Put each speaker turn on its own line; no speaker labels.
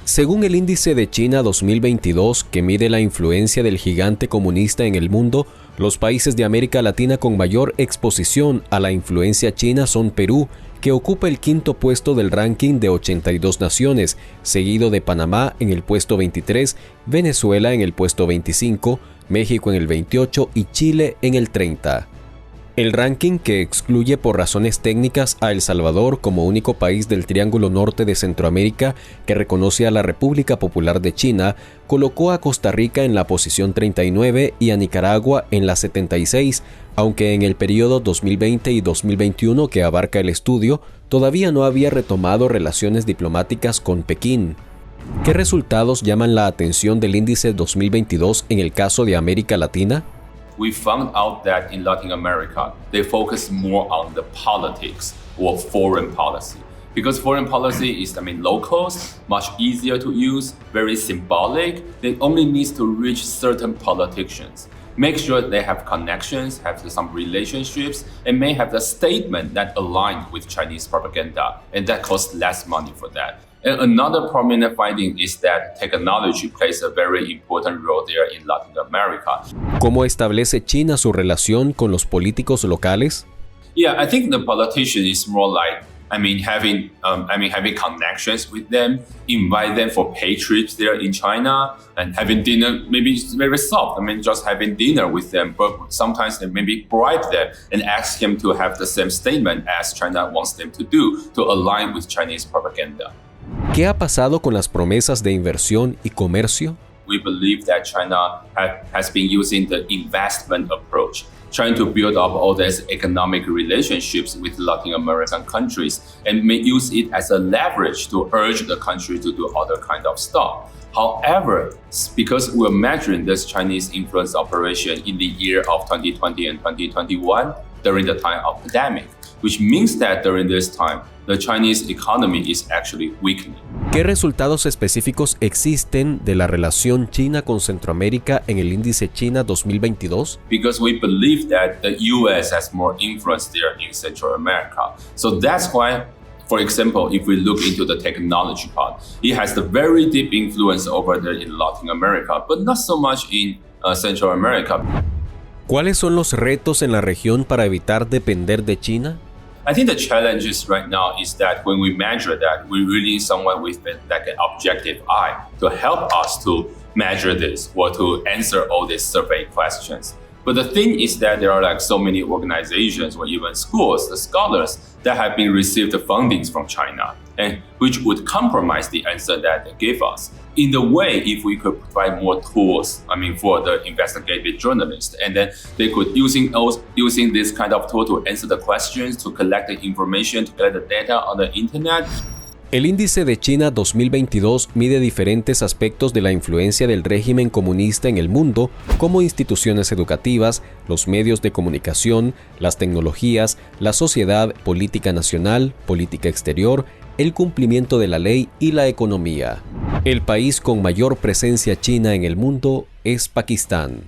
Según el índice de China 2022, que mide la influencia del gigante comunista en el mundo, los países de América Latina con mayor exposición a la influencia china son Perú, que ocupa el quinto puesto del ranking de 82 naciones, seguido de Panamá en el puesto 23, Venezuela en el puesto 25, México en el 28 y Chile en el 30. El ranking, que excluye por razones técnicas a El Salvador como único país del Triángulo Norte de Centroamérica que reconoce a la República Popular de China, colocó a Costa Rica en la posición 39 y a Nicaragua en la 76, aunque en el periodo 2020 y 2021 que abarca el estudio, todavía no había retomado relaciones diplomáticas con Pekín. ¿Qué resultados llaman la atención del índice 2022 en el caso de América Latina?
We found out that in Latin America, they focus more on the politics or foreign policy. Because foreign policy is, low cost, much easier to use, very symbolic. They only need to reach certain politicians. Make sure they have connections, have some relationships, and may have a statement that align with Chinese propaganda, and that costs less money for that. And another prominent finding is that technology plays a very important role there in Latin America.
¿Cómo establece China su relación con los políticos locales?
Yeah, I think the politician is more like, having connections with them, invite them for paid trips there in China, and having dinner. Maybe it's very soft. Just having dinner with them, but sometimes they maybe bribe them and ask him to have the same statement as China wants them to do to align with Chinese propaganda.
¿Qué ha pasado con las promesas de inversión y comercio?
We believe that China has been using the investment approach, trying to build up all these economic relationships with Latin American countries and may use it as a leverage to urge the country to do other kind of stuff. However, because we're measuring this Chinese influence operation in the year of 2020 and 2021 during the time of pandemic, which means that during this time, the Chinese economy is actually weakening.
¿Qué resultados específicos existen de la relación China con Centroamérica en el índice China 2022?
Because we believe that the US has more influence there in Central America. So that's why, for example, if we look into the technology part, it has the very deep influence over there in Latin America, but not so much in Central America.
¿Cuáles son los retos en la región para evitar depender de China?
I think the challenges right now is that when we measure that, we really need someone with an objective eye to help us to measure this or to answer all these survey questions. But the thing is that there are so many organizations or even schools, the scholars that have been received the fundings from China, and which would compromise the answer that they give us. In the way, if we could provide more tools, for the investigative journalists, and then they could using this kind of tool to answer the questions, to collect the information, to collect the data on the internet.
El índice de China 2022 mide diferentes aspectos de la influencia del régimen comunista en el mundo, como instituciones educativas, los medios de comunicación, las tecnologías, la sociedad, política nacional, política exterior, el cumplimiento de la ley y la economía. El país con mayor presencia china en el mundo es Pakistán.